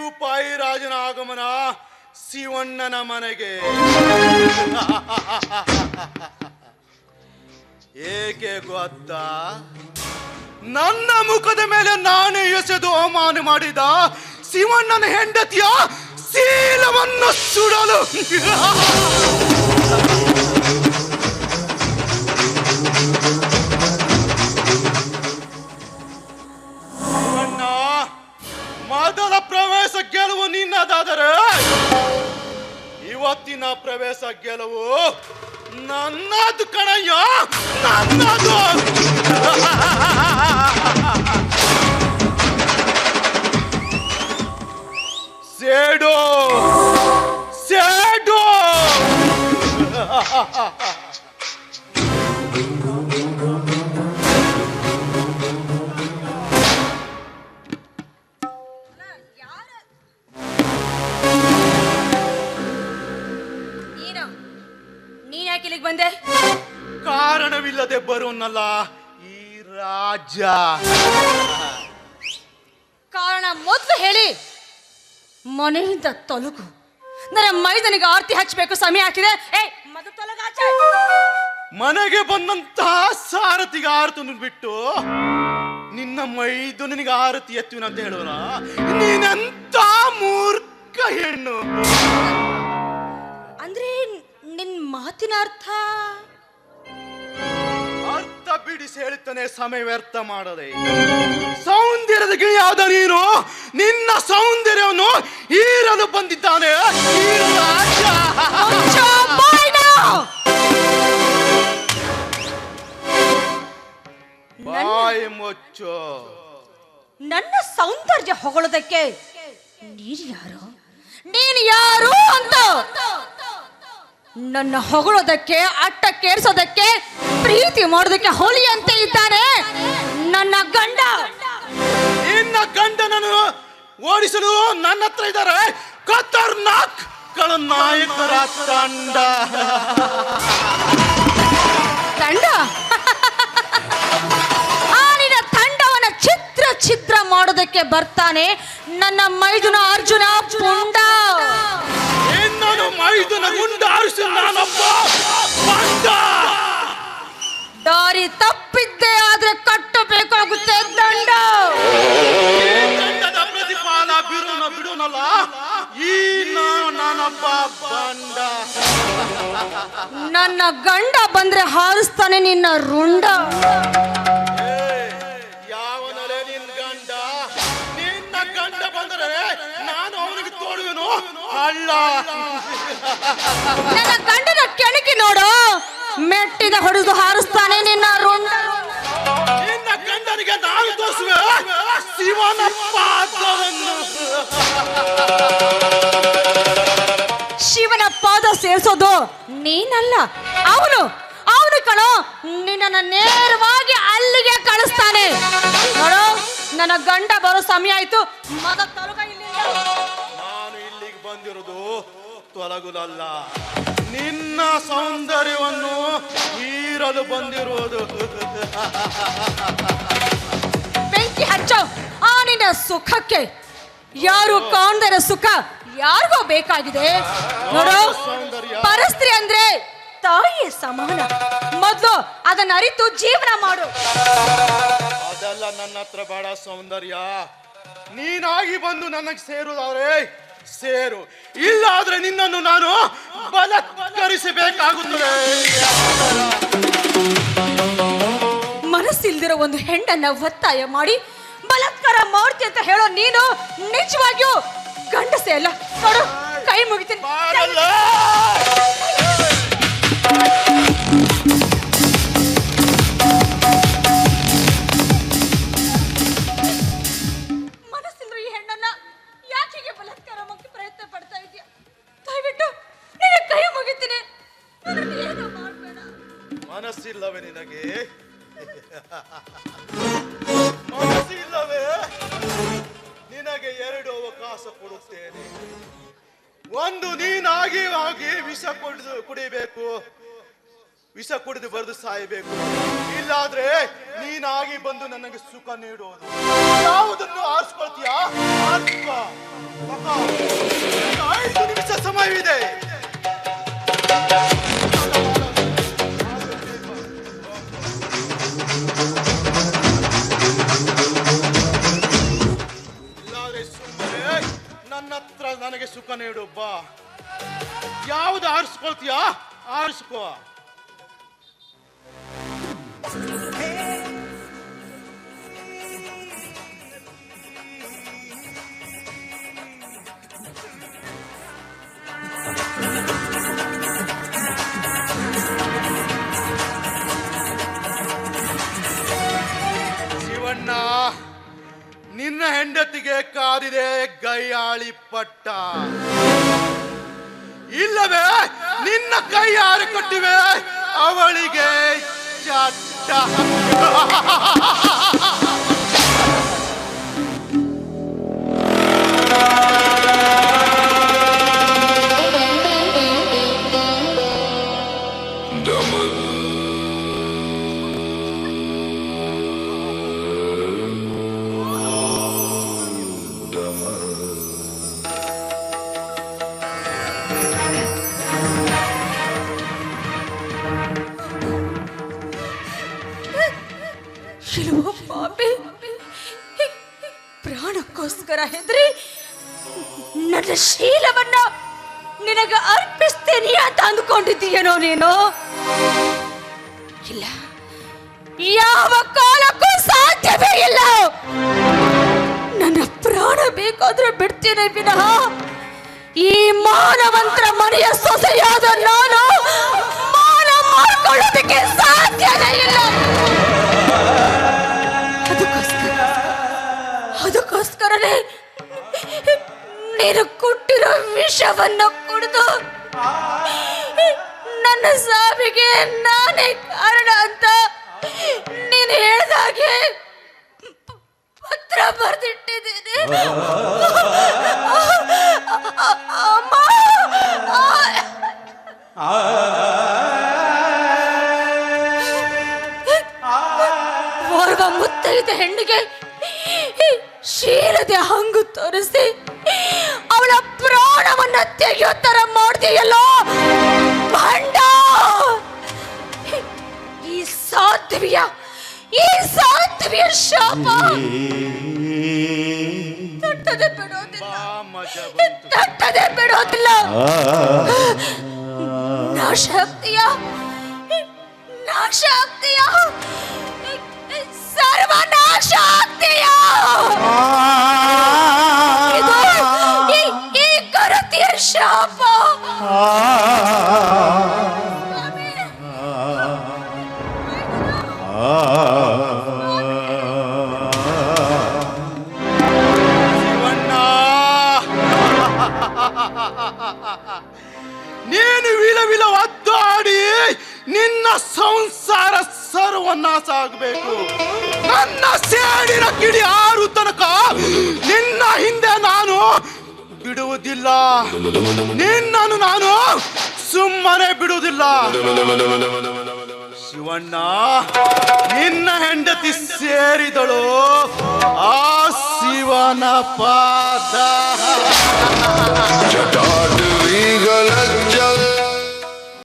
ರೂಪಾಯಿ ರಾಜನ ಆಗಮನ ಶಿವಣ್ಣನ ಮನೆಗೆ. ಏಕೆ ಗೊತ್ತಾ? ನನ್ನ ಮುಖದ ಮೇಲೆ ನಾನೇ ಎಸೆದು ಅವಮಾನ ಮಾಡಿದ ಶಿವಣ್ಣನ ಹೆಂಡತಿಯ ಶೀಲವನ್ನು ಸುಡಲು. ಶಿವಣ್ಣ, ಮೊದಲ ಪ್ರವೇಶ ಗೆಲುವು ನಿನ್ನದಾದರೆ ಇವತ್ತಿನ ಪ್ರವೇಶ ಗೆಲುವು ನನ್ನದು ಕಣಯ್ಯ, ನನ್ನದು. ಸೇಡು ಸೇಡು. ನೀನ್ ಯಾಕೆ ಇಲ್ಲಿಗೆ ಬಂದೆ? ಕಾರಣವಿಲ್ಲದೆ ಬರುವನಲ್ಲ ಈ ರಾಜ. ಕಾರಣ ಮೊದಲು ಹೇಳಿ. ಮನೆಯಿಂದ ತೊಲಗು. ನನ್ನ ಮೈದನಿಗೆ ಆರತಿ ಹಚ್ಚಬೇಕು, ಸಮಯ ಹಾಕಿದೆ. ಮನೆಗೆ ಬಂದಂತಹ ಸಾರಥಿಗೆ ಆರತಿ ಬಿಟ್ಟು ನಿನ್ನ ಮೈದುನಿಗೆ ಆರತಿ ಎತ್ತುವಿನ ಅಂತ ಹೇಳೋಣ. ನೀನೆಂತ ಮೂರ್ಖ ಹೆಣ್ಣು. ಅಂದ್ರೆ ನಿನ್ ಮಾತಿನ ಅರ್ಥ? ಅರ್ಥ ಬಿಡಿಸಿ ಹೇಳುತ್ತಾನೆ, ಸಮಯ ವ್ಯರ್ಥ ಮಾಡದೆ. ಸೌಂದರ್ಯದ ಗಿಳಿಯಾದ ನೀನು ನಿನ್ನ ಸೌಂದರ್ಯವನ್ನು ಹೀರಲು ಬಂದಿದ್ದಾನೆ ಈ ರಾಜ. ಬಾಯಿ ಮುಚ್ಚು. ನನ್ನ ಸೌಂದರ್ಯ ಹೊಗಳೋದಕ್ಕೆ ನೀನು ಯಾರು ಅಂತ? ನನ್ನ ಹೊಗಳೋದಕ್ಕೆ, ಅಟ್ಟಕ್ಕೇರಿಸೋದಕ್ಕೆ, ಪ್ರೀತಿ ಮಾಡೋದಕ್ಕೆ ಹೋಲಿ ಅಂತ ಇದ್ದಾನೆ ನನ್ನ ಗಂಡ. ನಿನ್ನ ಗಂಡನನ್ನು ಓಡಿಸಲು ನನ್ನ ಹತ್ರ ಇದ್ದಾರೆ ಖತರ್ನಾಕ್ ನಾಯಕರ ತಂಡ. ತಂಡ? ಆ ನಿನ್ನ ತಂಡವನ್ನ ಛಿದ್ರ ಛಿದ್ರ ಮಾಡೋದಕ್ಕೆ ಬರ್ತಾನೆ ನನ್ನ ಮೈದುನ ಅರ್ಜುನ ಪುಂಡ. ನಾನು ಮೈದುನ ಗುಂಡ ಆರಿಸಿ ನಾನೊಬ್ಬ ಬಂಡ. ದಾರಿ ತಪ್ಪಿದ್ದೆ ಆದ್ರೆ ಕಟ್ಟಬೇಕಾಗುತ್ತೆ ದಂಡ. ದಂಡದ ಪ್ರತಿಫಲ ಬಿಡುನಲ್ಲ ಈ ನಾನೊಬ್ಬ ಬಂಡ. ನನ್ನ ಗಂಡ ಬಂದ್ರೆ ಹಾರಿಸ್ತಾನೆ ನಿನ್ನ ರುಂಡ. ಯಾವನಲೆ ನಿನ್ ಗಂಡ? ನಿನ್ನ ಗಂಡ ಬಂದರೆ ನಾನು ಅವನಿಗೆ ತೋಡುವೆನು ಅಲ್ಲ. ನನ್ನ ಗಂಡನ ಕೆಣಕಿ ನೋಡು, ಮೆಟ್ಟಿದ ಹೊಡೆದು ಹಾರಿಸ್ತಾನೆ ನಿನ್ನ ರುಂಡ. ನಿನ್ನ ಗಂಡನಿಗೆ ನಾನು ತೋರಿಸುವೆ ಶಿವನ ಪಾದವನ್ನು. ಶಿವನ ಪಾದ ಸೇರಿಸೋದು ನೀನಲ್ಲ, ಅವನು ಕಣೋ. ನಿನ್ನ ನೇರವಾಗಿ ಅಲ್ಲಿಗೆ ಕಳಿಸ್ತಾನೆ ನೋಡು. ನನ್ನ ಗಂಡ ಬರೋ ಸಮಯ ಆಯ್ತು. ನಾನು ಇಲ್ಲಿಗೆ ಬಂದಿರೋದು ತೊಲಗುದಲ್ಲ, ನಿನ್ನ ಸೌಂದರ್ಯವನ್ನು ಹೀರಲು ಬಂದಿರುವುದು. ಬೆಂಕಿ ಹಚ್ಚೋ ಆ ನಿನ್ನ ಸುಖಕ್ಕೆ. ಯಾರು ಕಾಣ್ದರ ಸುಖ ಯಾರಿಗೋ ಬೇಕಾಗಿದೆ ನೋಡು. ಪರಸ್ತ್ರೀ ಅಂದ್ರೆ ತಾಯಿಯ ಸಮಾನ. ಮೊದಲು ಅದನ್ನ ಅರಿತು ಜೀವನ ಮಾಡು. ಅದೆಲ್ಲ ನನ್ನ ಹತ್ರ ಬೇಡ ಸೌಂದರ್ಯ. ನೀನಾಗಿ ಬಂದು ನನಗೆ ಸೇರುದಾದ್ರೆ ಸೇರು, ಇಲ್ಲಾದ್ರೆ ನಿನ್ನನ್ನು ನಾನು ಬಲತ್ಕರಿಸಬೇಕಾಗುತ್ತದೆ. ಮನಸ್ಸಿಲ್ದಿರೋ ಒಂದು ಹೆಣ್ಣನ್ನ ಒತ್ತಾಯ ಮಾಡಿ ಬಲಾತ್ಕಾರ ಮಾಡ್ತಿ ಅಂತ ಹೇಳೋ ನೀನು ನಿಜವಾಗಿಯೂ ಗಂಡಸೇ ಅಲ್ಲ ನೋಡು. ಕೈ ಮುಗಿತೀನಿ. ಮನಸ್ಸಿಲ್ದಿರೋ ಈ ಹೆಣ್ಣನ್ನ ಯಾಕೆ ಹೀಗೆ ಬಲಾತ್ಕಾರ ಮಾಡೋಕೆ ಪ್ರಯತ್ನ ಪಡ್ತಾ ಇದೀಯ? ದಯವಿಟ್ಟು ನಿನ್ನ ಕೈ ಮುಗಿತೀನಿ. ಏನು ಮಾಡಬೇಡ. ಮನಸ್ಸಿಲ್ಲವೇ ನಿನಗೆ? ಮನಸ್ಸಿಲ್ಲವೇ? ನಿನಗೆ ಎರಡು ಅವಕಾಶ ಕೊಡುತ್ತೇನೆ. ಒಂದು, ನೀನಾಗಿ ವಿಷ ಕುಡಿಬೇಕು, ವಿಷ ಕುಡಿದು ಬರೆದು ಸಾಯಬೇಕು. ಇಲ್ಲಾದ್ರೆ ನೀನಾಗಿ ಬಂದು ನನಗೆ ಸುಖ ನೀಡುವುದು. ಯಾವುದನ್ನು ಆರಿಸ್ಕೊಳ್ತೀಯಾ? ಆರಿಸ್ಕೋ. ಸಮಯವಿದೆ. ಇಲ್ಲಾದ್ರೆ ಸುಮ್ಮನೆ ನನ್ನ ಹತ್ರ ನನಗೆ ಸುಖ ನೀಡು ಬಾ. ಯಾವ್ದು ಆರಿಸ್ಕೊಳ್ತೀಯಾ ಆರಿಸ್ಕೋ. ಶಿವಣ್ಣ, ನಿನ್ನ ಹೆಂಡತಿಗೆ ಕಾದಿದೆ ಗೈಯಾಳಿ ಪಟ್ಟ. ಇಲ್ಲವೇ ನಿನ್ನ ಕೈಯಾರು ಕಟ್ಟಿವೆ ಅವಳಿಗೆ ಚಟ್ಟ. ಇಲ್ವೋ ಪಾಪಿ, ಪ್ರಾಣಕ್ಕೋಸ್ಕರ ಹೆದರಿ ನನ್ನ ಶೀಲವನ್ನ ನಿನಗೆ ಅರ್ಪಿಸ್ತೇನೆ ಅಂತ ಅಂದ್ಕೊಂಡಿದ್ದೀಯನೋ ನೀನು? ಇಲ್ಲ, ಯಾವ ಕಾಲಕ್ಕೂ ಸಾಧ್ಯವೇ ಇಲ್ಲ. ನನ್ನ ಪ್ರಾಣ ಬೇಕಾದ್ರೆ ಬಿಡ್ತೇನೆ ವಿನಃ ಈ ಮಾನವಂತರ ಮನೆಯ ಸೊಸೆಯಾದ ನಾನು ಮಾನ ಮಾಡ್ಕೊಳ್ಳೋದಕ್ಕೆ ಸಾಧ್ಯವೇ ಇಲ್ಲ. ಅದಕ್ಕೋಸ್ಕರನೇ ನೀನು ಕೊಟ್ಟಿರೋ ವಿಷವನ್ನು ಕುಡಿದು ನನ್ನ ಸಾವಿಗೆ ನಾನೇ ಕಾರಣ ಅಂತ ನೀನು ಹೇಳ್ದಾಗೆ ಪತ್ರ ಬರೆದಿಟ್ಟಿದ್ದೀನಿ. ಅಮ್ಮ, ಓರ್ವ ಮುತ್ತೈದ ಹೆಣ್ಣಿಗೆ ಶೀಲದೆ ಹಂಗು ತೋರಿಸಿ ಅವಳ ಪ್ರಾಣವನ್ನ ತೆಗೆಯೋ ತರ ಮಾಡ್ತೀಯಲ್ಲೋ ಭಂಡ. ಈ ಸಾಧ್ವಿಯ ಶಾಪ ತಟ್ಟದೆ ಬಿಡೋದಿಲ್ಲ. ನಾಶ ಆಗ್ತೀಯ ಸರ್ವನಾಶ ಆಗ್ತೀಯ. ಈ ಗರತಿಯ ಶಾಪ. ನೀನು ವಿಲ ಒದ್ದಾಡಿ ನಿನ್ನ ಸಂಸಾರ ಸರ್ವನಾಶ ಆಗಬೇಕು. ನನ್ನ ಸೇಡಿನ ಕಿಡಿ ಆರು ತನಕ ನಿನ್ನ ಹಿಂದೆ ನಾನು ಬಿಡುವುದಿಲ್ಲ. ನಿನ್ನನ್ನು ನಾನು ಸುಮ್ಮನೆ ಬಿಡುವುದಿಲ್ಲ. ಶಿವಣ್ಣ, ನಿನ್ನ ಹೆಂಡತಿ ಸೇರಿದಳು ಆ ಶಿವನ ಪಾದ. ಜಟಾಟು ಈಗಲೇ